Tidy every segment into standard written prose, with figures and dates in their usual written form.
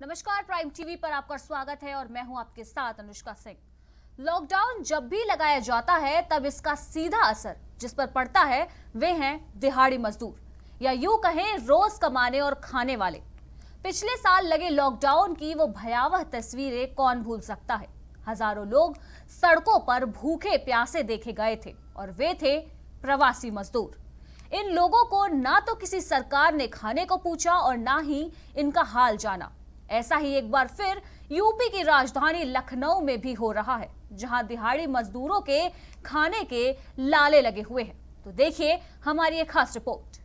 नमस्कार, prime TV पर आपका स्वागत है और मैं हूं आपके साथ अनुष्का सिंह। लॉकडाउन जब भी लगाया जाता है तब इसका सीधा असर जिस पर पड़ता है वे हैं दिहाड़ी मजदूर या यूं कहें रोज कमाने और खाने वाले। पिछले साल लगे लॉकडाउन की वो भयावह तस्वीरें कौन भूल सकता है। हजारों लोग सड़कों पर भूखे प्यासे देखे गए थे और वे थे प्रवासी मजदूर। इन लोगों को ना तो किसी सरकार ने खाने को पूछा और ना ही इनका हाल जाना। ऐसा ही एक बार फिर यूपी की राजधानी लखनऊ में भी हो रहा है, जहां दिहाड़ी मजदूरों के खाने के लाले लगे हुए हैं। तो देखिए हमारी एक खास रिपोर्ट।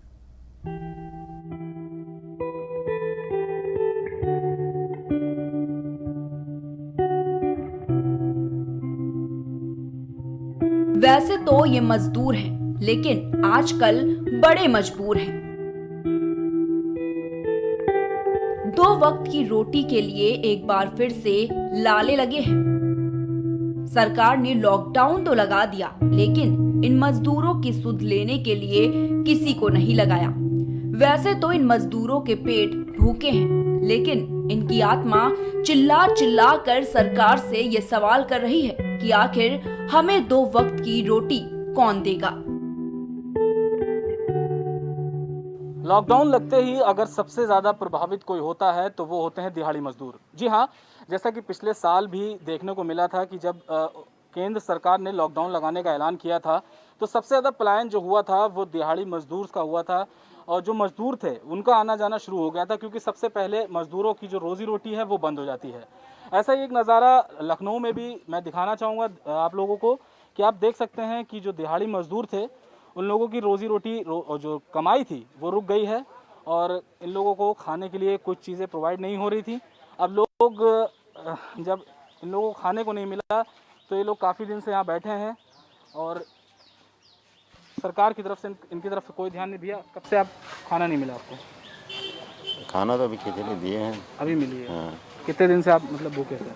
वैसे तो ये मजदूर हैं, लेकिन आजकल बड़े मजबूर हैं। 2 वक्त की रोटी के लिए एक बार फिर से लाले लगे हैं। सरकार ने लॉकडाउन तो लगा दिया, लेकिन इन मजदूरों की सुध लेने के लिए किसी को नहीं लगाया। वैसे तो इन मजदूरों के पेट भूखे हैं, लेकिन इनकी आत्मा चिल्ला चिल्ला कर सरकार से ये सवाल कर रही है कि आखिर हमें 2 वक्त की रोटी कौन देगा। लॉकडाउन लगते ही अगर सबसे ज़्यादा प्रभावित कोई होता है तो वो होते हैं दिहाड़ी मजदूर। जी हाँ, जैसा कि पिछले साल भी देखने को मिला था कि जब केंद्र सरकार ने लॉकडाउन लगाने का ऐलान किया था तो सबसे ज़्यादा पलायन जो हुआ था वो दिहाड़ी मजदूर का हुआ था और जो मजदूर थे उनका आना जाना शुरू हो गया था, क्योंकि सबसे पहले मजदूरों की जो रोज़ी रोटी है वो बंद हो जाती है। ऐसा ही एक नज़ारा लखनऊ में भी मैं दिखाना चाहूँगा आप लोगों को कि आप देख सकते हैं कि जो दिहाड़ी मजदूर थे उन लोगों की रोज़ी रोटी जो कमाई थी वो रुक गई है और इन लोगों को खाने के लिए कुछ चीज़ें प्रोवाइड नहीं हो रही थी। अब लोग जब इन लोगों को खाने को नहीं मिला तो ये लोग काफ़ी दिन से यहाँ बैठे हैं और सरकार की तरफ से इनकी तरफ से कोई ध्यान नहीं दिया। कब से आप खाना नहीं मिला आपको? खाना तो अभी खिचड़ी दिए हैं। अभी मिली है? हाँ। कितने दिन से आप मतलब भूखे थे?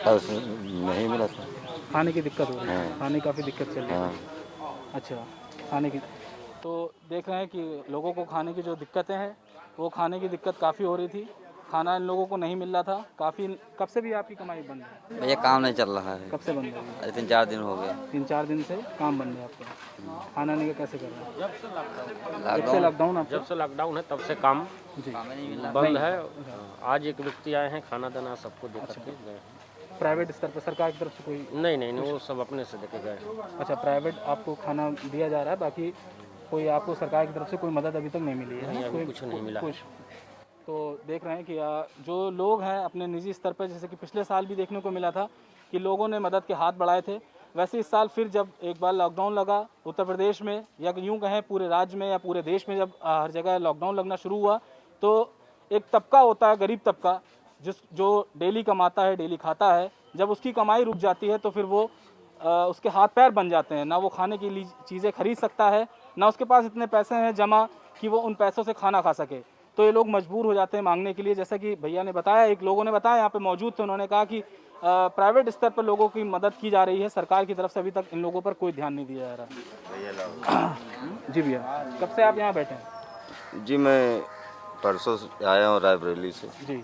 बस नहीं मिला था। खाने की दिक्कत हो रही है? हाँ। खाने की काफ़ी दिक्कत चल रही है। हाँ। अच्छा, खाने की तो देख रहे हैं कि लोगों को खाने की जो दिक्कतें हैं वो खाने की दिक्कत काफ़ी हो रही थी। खाना इन लोगों को नहीं मिल रहा था काफ़ी। कब से भी आपकी कमाई बंद है? भैया काम नहीं चल रहा है। कब से बंद है? अरे 3-4 दिन हो गए। 3-4 दिन से काम बंद है आपका। खाना नहीं कैसे कर रहे हैं? जब से लॉकडाउन जब से लॉकडाउन है तब से काम जी बंद है। आज एक व्यक्ति आए हैं खाना दाना सबको दे करके गए। प्राइवेट स्तर पर सरकार की तरफ से कोई? नहीं वो सब अपने से देके गए। अच्छा, प्राइवेट आपको खाना दिया जा रहा है, बाकी कोई आपको सरकार की तरफ से कोई मदद अभी तक नहीं मिली है? नहीं, अभी कोई कुछ नहीं मिला। कुछ तो देख रहे हैं कि जो लोग हैं अपने निजी स्तर पर, जैसे कि पिछले साल भी देखने को मिला था कि लोगों ने मदद के हाथ बढ़ाए थे, वैसे इस साल फिर जब एक बार लॉकडाउन लगा उत्तर प्रदेश में या यूँ कहें पूरे राज्य में या पूरे देश में, जब हर जगह लॉकडाउन लगना शुरू हुआ तो एक तबका होता है गरीब तबका जो डेली कमाता है, डेली खाता है, जब उसकी कमाई रुक जाती है तो फिर वो उसके हाथ पैर बन जाते हैं। ना वो खाने के लिए चीज़ें खरीद सकता है, ना उसके पास इतने पैसे हैं जमा कि वो उन पैसों से खाना खा सके। तो ये लोग मजबूर हो जाते हैं मांगने के लिए। जैसा कि भैया ने बताया, एक लोगों ने बताया यहाँ पे मौजूद थे, उन्होंने कहा कि प्राइवेट स्तर पर लोगों की मदद की जा रही है, सरकार की तरफ से अभी तक इन लोगों पर कोई ध्यान नहीं दिया जा रहा। जी भैया, कब से आप यहाँ बैठे हैं? जी मैं परसों से आया हूँ रायबरेली से। जी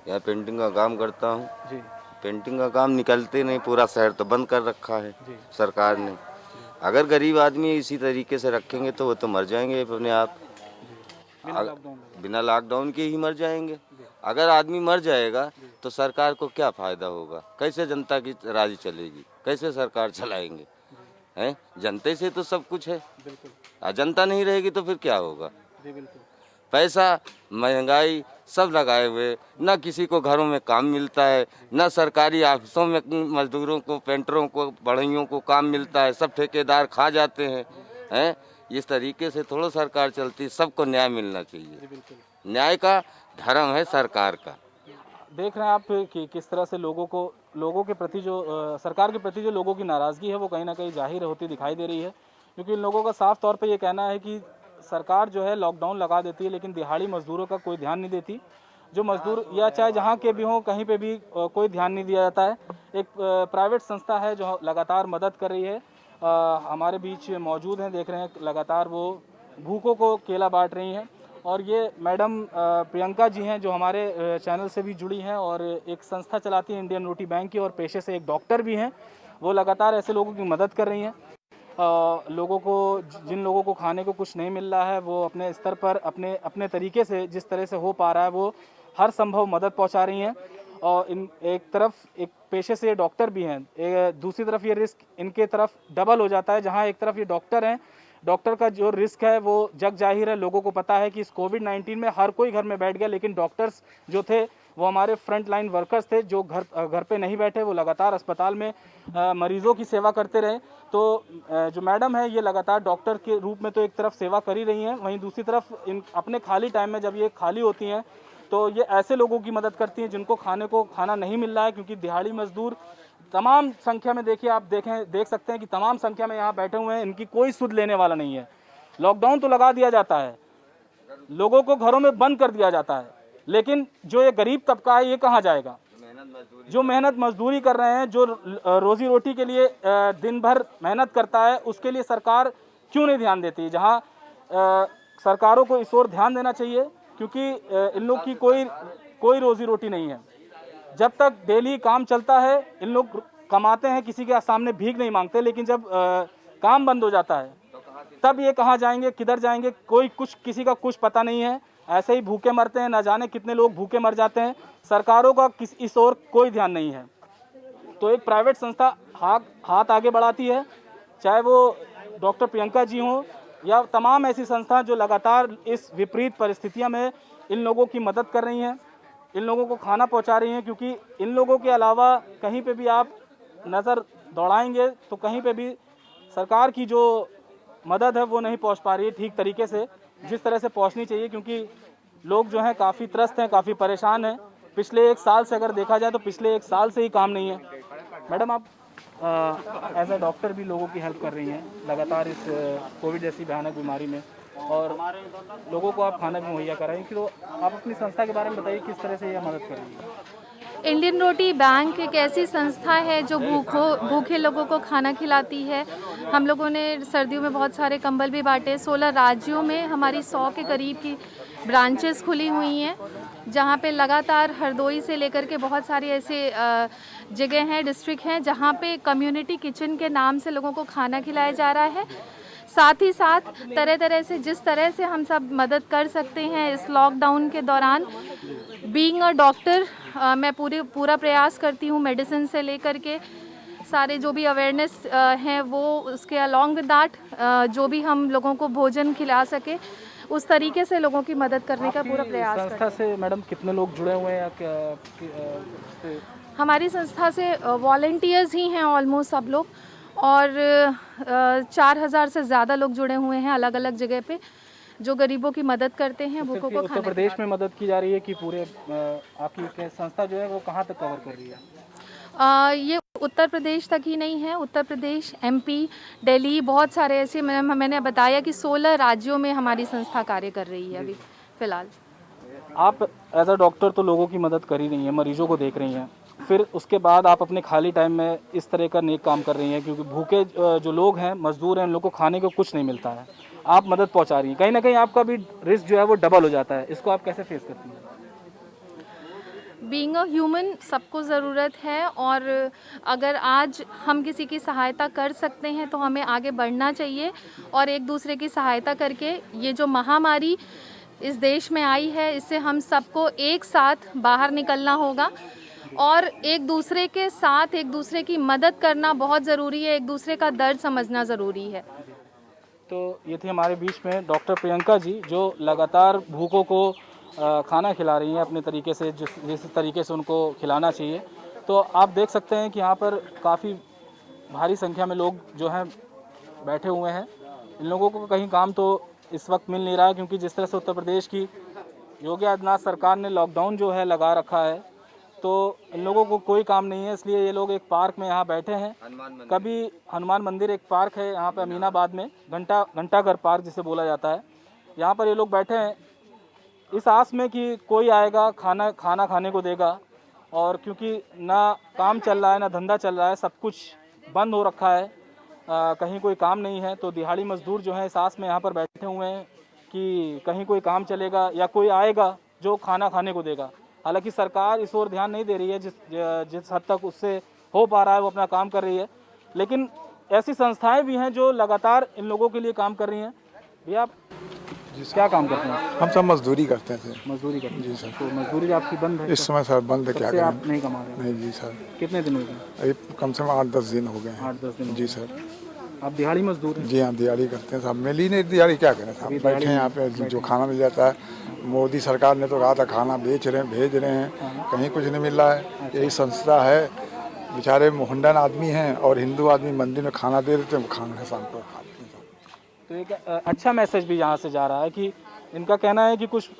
यहाँ पेंटिंग का काम करता हूँ। जी पेंटिंग का काम निकलते नहीं, पूरा शहर तो बंद कर रखा है जी सरकार ने। अगर गरीब आदमी इसी तरीके से रखेंगे तो वो तो मर जाएंगे अपने आप। बिना लॉकडाउन के ही मर जाएंगे। अगर आदमी मर जाएगा तो सरकार को क्या फायदा होगा? कैसे जनता की राज चलेगी? कैसे सरकार चलाएंगे? हैं, जनता से तो सब कुछ है। जनता नहीं रहेगी तो फिर क्या होगा? पैसा महंगाई सब लगाए हुए, ना किसी को घरों में काम मिलता है, ना सरकारी ऑफिसों में मजदूरों को, पेंटरों को, बढ़इयों को काम मिलता है, सब ठेकेदार खा जाते हैं। हैं, इस तरीके से थोड़ा सरकार चलती है। सबको न्याय मिलना चाहिए। न्याय का धर्म है सरकार का। देख रहे हैं आप कि किस तरह से लोगों के प्रति जो सरकार के प्रति जो लोगों की नाराज़गी है वो कहीं ना कहीं जाहिर होती दिखाई दे रही है, क्योंकि इन लोगों का साफ तौर पे ये कहना है कि सरकार जो है लॉकडाउन लगा देती है लेकिन दिहाड़ी मजदूरों का कोई ध्यान नहीं देती। जो मजदूर या चाहे जहाँ के भी हों, कहीं पे भी कोई ध्यान नहीं दिया जाता है। एक प्राइवेट संस्था है जो लगातार मदद कर रही है, हमारे बीच मौजूद हैं, देख रहे हैं लगातार वो भूखों को केला बांट रही हैं और ये मैडम प्रियंका जी हैं जो हमारे चैनल से भी जुड़ी हैं और एक संस्था चलाती हैं इंडियन रोटी बैंक की, और पेशे से एक डॉक्टर भी हैं। वो लगातार ऐसे लोगों की मदद कर रही हैं। लोगों को, जिन लोगों को खाने को कुछ नहीं मिल रहा है, वो अपने स्तर पर अपने अपने तरीके से जिस तरह से हो पा रहा है वो हर संभव मदद पहुंचा रही हैं। और इन एक तरफ एक पेशे से डॉक्टर भी हैं, दूसरी तरफ ये रिस्क इनके तरफ डबल हो जाता है। जहां एक तरफ ये डॉक्टर हैं, डॉक्टर का जो रिस्क है वो जग जाहिर है, लोगों को पता है कि इस कोविड-19 में हर कोई घर में बैठ गया, लेकिन डॉक्टर्स जो थे वो हमारे फ्रंट लाइन वर्कर्स थे जो घर पे नहीं बैठे, वो लगातार अस्पताल में मरीजों की सेवा करते रहे। तो जो मैडम है ये लगातार डॉक्टर के रूप में तो एक तरफ सेवा कर ही रही हैं, वहीं दूसरी तरफ इन अपने खाली टाइम में जब ये खाली होती हैं तो ये ऐसे लोगों की मदद करती हैं जिनको खाना नहीं मिल रहा है, क्योंकि दिहाड़ी मजदूर तमाम संख्या में, देखिए आप देख सकते हैं कि तमाम संख्या में यहाँ बैठे हुए हैं, इनकी कोई सुध लेने वाला नहीं है। लॉकडाउन तो लगा दिया जाता है, लोगों को घरों में बंद कर दिया जाता है, लेकिन जो ये गरीब तबका है ये कहाँ जाएगा? जो मेहनत मजदूरी कर रहे हैं, जो रोजी रोटी के लिए दिन भर मेहनत करता है, उसके लिए सरकार क्यों नहीं ध्यान देती है? जहाँ सरकारों को इस ओर ध्यान देना चाहिए, क्योंकि इन लोग की कोई रोजी रोटी नहीं है। जब तक डेली काम चलता है इन लोग कमाते हैं, किसी के सामने भीख नहीं मांगते, लेकिन जब काम बंद हो जाता है तब ये कहाँ जाएंगे, किधर जाएंगे, किसी का कुछ पता नहीं है। ऐसे ही भूखे मरते हैं, ना जाने कितने लोग भूखे मर जाते हैं। सरकारों का इस ओर कोई ध्यान नहीं है। तो एक प्राइवेट संस्था हाथ आगे बढ़ाती है, चाहे वो डॉक्टर प्रियंका जी हों या तमाम ऐसी संस्थाएं जो लगातार इस विपरीत परिस्थितियों में इन लोगों की मदद कर रही हैं, इन लोगों को खाना पहुंचा रही हैं। क्योंकि इन लोगों के अलावा कहीं पे भी आप नज़र दौड़ाएंगे तो कहीं पे भी सरकार की जो मदद है वो नहीं पहुंच पा रही है ठीक तरीके से, जिस तरह से पहुंचनी चाहिए। क्योंकि लोग जो हैं काफ़ी त्रस्त हैं, काफ़ी परेशान हैं। पिछले एक साल से अगर देखा जाए तो पिछले एक साल से ही काम नहीं है। मैडम, आप एज अ डॉक्टर भी लोगों की हेल्प कर रही हैं लगातार इस कोविड जैसी भयानक बीमारी में, और लोगों को आप खाना भी मुहैया कराएं, तो आप अपनी संस्था के बारे में बताइए किस तरह से यह मदद कर रही है? इंडियन रोटी बैंक एक ऐसी संस्था है जो भूखे लोगों को खाना खिलाती है। हम लोगों ने सर्दियों में बहुत सारे कंबल भी बांटे। 16 राज्यों में हमारी 100 के करीब की ब्रांचेस खुली हुई हैं, जहाँ पे लगातार हरदोई से लेकर के बहुत सारी ऐसे जगह हैं, डिस्ट्रिक्ट हैं, जहाँ पे कम्युनिटी किचन के नाम से लोगों को खाना खिलाया जा रहा है। साथ ही साथ तरह तरह से जिस तरह से हम सब मदद कर सकते हैं इस लॉकडाउन के दौरान, बीइंग अ डॉक्टर मैं पूरा प्रयास करती हूँ, मेडिसिन से लेकर के सारे जो भी अवेयरनेस हैं वो उसके अलॉन्ग विद दैट जो भी हम लोगों को भोजन खिला सके उस तरीके से लोगों की मदद करने का पूरा प्रयास करते हैं। संस्था से मैडम कितने लोग जुड़े हुए हैं या क्या? हमारी संस्था से वॉलंटियर्स ही हैं ऑलमोस्ट सब लोग, और 4000 से ज़्यादा लोग जुड़े हुए हैं अलग अलग जगह पे, जो गरीबों की मदद करते हैं, भूखों को उत्तर प्रदेश में मदद की जा रही है कि पूरे आपकी संस्था जो है वो कहाँ तक कवर कर रही है? ये उत्तर प्रदेश तक ही नहीं है, उत्तर प्रदेश, MP, दिल्ली, बहुत सारे ऐसे मैंने बताया कि 16 राज्यों में हमारी संस्था कार्य कर रही है अभी फ़िलहाल। आप एज अ डॉक्टर तो लोगों की मदद कर ही रही हैं, मरीजों को देख रही हैं, फिर उसके बाद आप अपने खाली टाइम में इस तरह का नेक काम कर रही हैं, क्योंकि भूखे जो लोग हैं, मजदूर हैं, उन लोगों को खाने को कुछ नहीं मिलता है, आप मदद पहुंचा रही हैं। कहीं ना कहीं आपका भी रिस्क जो है वो डबल हो जाता है, इसको आप कैसे फेस करती हैं? बीइंग अ ह्यूमन सबको ज़रूरत है, और अगर आज हम किसी की सहायता कर सकते हैं तो हमें आगे बढ़ना चाहिए, और एक दूसरे की सहायता करके ये जो महामारी इस देश में आई है इससे हम सबको एक साथ बाहर निकलना होगा, और एक दूसरे के साथ एक दूसरे की मदद करना बहुत ज़रूरी है, एक दूसरे का दर्द समझना ज़रूरी है। तो ये थी हमारे बीच में डॉक्टर प्रियंका जी, जो लगातार भूखों को खाना खिला रही हैं अपने तरीके से, जिस तरीके से उनको खिलाना चाहिए। तो आप देख सकते हैं कि यहाँ पर काफ़ी भारी संख्या में लोग जो हैं बैठे हुए हैं। इन लोगों को कहीं काम तो इस वक्त मिल नहीं रहा है, क्योंकि जिस तरह से उत्तर प्रदेश की योगी आदित्यनाथ सरकार ने लॉकडाउन जो है लगा रखा है, तो इन लोगों को कोई काम नहीं है। इसलिए ये लोग एक पार्क में यहाँ बैठे हैं। कभी हनुमान मंदिर एक पार्क है यहाँ पे अमीनाबाद में, घंटाघर पार्क जिसे बोला जाता है, यहाँ पर ये लोग बैठे हैं इस आस में कि कोई आएगा खाना खाने को देगा। और क्योंकि ना काम चल रहा है ना धंधा चल रहा है, सब कुछ बंद हो रखा है, कहीं कोई काम नहीं है, तो दिहाड़ी मजदूर जो है इस आस में यहाँ पर बैठे हुए हैं कि कहीं कोई काम चलेगा या कोई आएगा जो खाना खाने को देगा। हालांकि सरकार इस ओर ध्यान नहीं दे रही है, जिस हद तक उससे हो पा रहा है वो अपना काम कर रही है। लेकिन ऐसी संस्थाएं भी हैं जो लगातार इन लोगों के लिए काम कर रही हैं। भैया आप क्या काम करते हैं? हम सब मजदूरी करते थे। मजदूरी करते हैं जी सर। तो मजदूरी आपकी बंद है? इस समय सर बंद है, क्या सबसे आप करें। नहीं कमा रहे? नहीं जी सर, कितने दिन हो गए? अभी कम से कम 8-10 दिन हो गए हैं। 8-10 दिन हो जी गए। सर। आप दिहाड़ी मजदूर हैं? जी हाँ, दिहाड़ी करते हैं साहब। मिल ही नहीं दिहाड़ी, क्या करें साहब। अभी बैठे हैं यहाँ पे, जो खाना मिल जाता है। मोदी सरकार ने तो कहा था खाना भेज रहे हैं, कहीं कुछ नहीं मिल रहा है। यही संस्था है, बेचारे मुंडन आदमी हैं और हिंदू आदमी मंदिर में खाना दे देते हैं, वो खाना शाम को खा लेते हैं साहब। तो एक अच्छा मैसेज भी यहाँ से जा रहा है कि इनका कहना है कि कुछ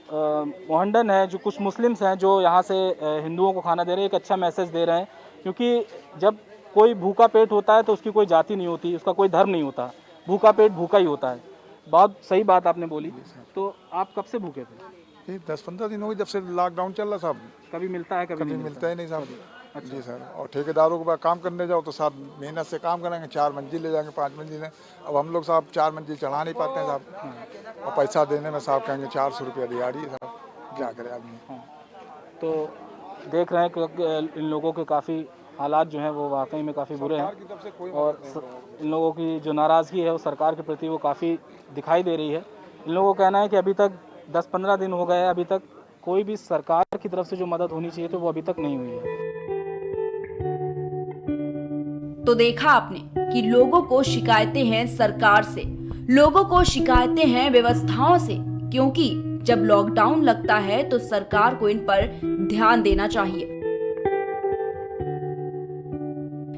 मोहम्मदन है, जो कुछ मुस्लिम्स हैं जो यहाँ से हिंदुओं को खाना दे रहे हैं, एक अच्छा मैसेज दे रहे हैं। क्योंकि जब कोई भूखा पेट होता है तो उसकी कोई जाति नहीं होती, उसका कोई धर्म नहीं होता। भूखा पेट भूखा ही होता है। बहुत सही बात आपने बोली। तो आप कब से भूखे थे? ये 10-15 दिन हो गए जब से लॉकडाउन चल रहा साहब। कभी मिलता है, कभी कभी नहीं मिलता ही नहीं साहब। जी सर। और ठेकेदारों के पास काम करने जाओ तो साहब मेहनत से काम करेंगे, 4 मंजिल ले जाएंगे, 5 मंजिल है। अब हम लोग साहब 4 मंजिल चढ़ा नहीं पाते हैं साहब। और पैसा देने में साहब कहेंगे 400 रुपया दिहाड़ी है साहब, क्या करे आदमी। तो देख रहे हैं कि इन लोगों के काफ़ी हालात जो हैं वो वाकई में काफ़ी बुरे हैं। और इन लोगों की जो नाराज़गी है वो सरकार के प्रति वो काफ़ी दिखाई दे रही है। इन लोगों का कहना है कि अभी तक 10-15 दिन हो गए हैं, अभी तक कोई भी सरकार की तरफ से जो मदद होनी चाहिए तो वो अभी तक नहीं हुई है। तो देखा आपने कि लोगों को शिकायतें हैं सरकार से, लोगों को शिकायतें हैं व्यवस्थाओं से, क्योंकि जब लॉकडाउन लगता है तो सरकार को इन पर ध्यान देना चाहिए।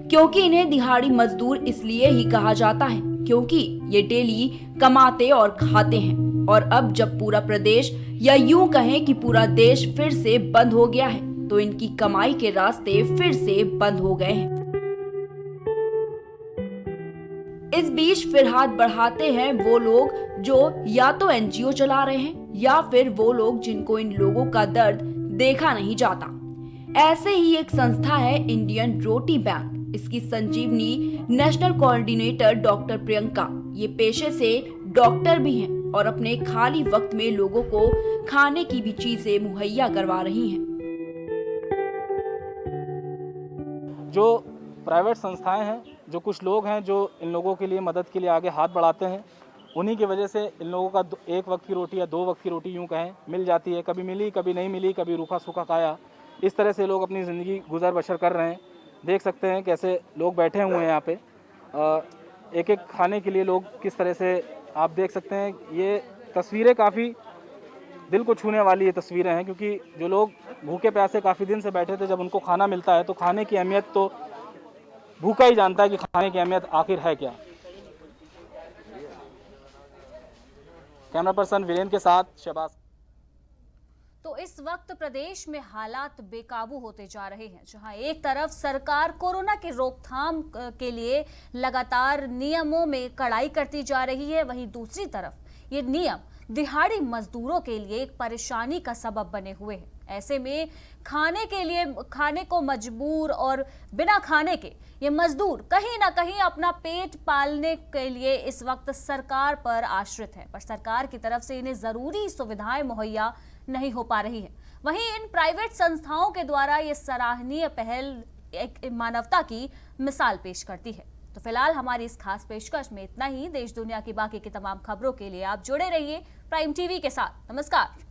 क्योंकि इन्हें दिहाड़ी मजदूर इसलिए ही कहा जाता है क्योंकि ये डेली कमाते और खाते हैं। और अब जब पूरा प्रदेश या यूं कहें कि पूरा देश फिर से बंद हो गया है तो इनकी कमाई के रास्ते फिर से बंद हो गए हैं। इस बीच फिर हाथ बढ़ाते हैं वो लोग जो या तो एनजीओ चला रहे हैं या फिर वो लोग जिनको इन लोगों का दर्द देखा नहीं जाता। ऐसे ही एक संस्था है इंडियन रोटी बैंक। इसकी संजीवनी नेशनल कोऑर्डिनेटर डॉक्टर प्रियंका ये पेशे से डॉक्टर भी हैं और अपने खाली वक्त में लोगों को खाने की भी चीजें मुहैया करवा रही हैं। जो प्राइवेट संस्थाएं हैं, जो कुछ लोग हैं जो इन लोगों के लिए मदद के लिए आगे हाथ बढ़ाते हैं, उन्हीं की वजह से इन लोगों का एक वक्त की रोटी या 2 वक्त की रोटी यूं कहें मिल जाती है। कभी मिली, कभी नहीं मिली, कभी रूखा सूखा खाया। इस तरह से लोग अपनी ज़िंदगी गुजर बसर कर रहे हैं। देख सकते हैं कैसे लोग बैठे हुए हैं यहाँ पे, एक एक खाने के लिए लोग किस तरह से आप देख सकते हैं। ये तस्वीरें काफ़ी दिल को छूने वाली ये तस्वीरें हैं, क्योंकि जो लोग भूखे प्यासे काफ़ी दिन से बैठे थे, जब उनको खाना मिलता है तो खाने की अहमियत तो भूखा ही जानता है कि खाने की अहमियत आखिर है क्या। कैमरा पर्सन वीरेंद्र के साथ शहबाज। तो इस वक्त प्रदेश में हालात बेकाबू होते जा रहे हैं, जहां एक तरफ सरकार कोरोना की रोकथाम के लिए लगातार नियमों में कड़ाई करती जा रही है, वहीं दूसरी तरफ ये नियम दिहाड़ी मजदूरों के लिए एक परेशानी का सबब बने हुए हैं। ऐसे में खाने को मजबूर और बिना खाने के ये मजदूर कहीं ना कहीं अपना पेट पालने के लिए इस वक्त सरकार पर आश्रित है, पर सरकार की तरफ से इन्हें जरूरी सुविधाएं मुहैया नहीं हो पा रही है। वहीं इन प्राइवेट संस्थाओं के द्वारा ये सराहनीय पहल एक मानवता की मिसाल पेश करती है। तो फिलहाल हमारी इस खास पेशकश में इतना ही। देश दुनिया की बाकी की तमाम खबरों के लिए आप जुड़े रहिए प्राइम टीवी के साथ। नमस्कार।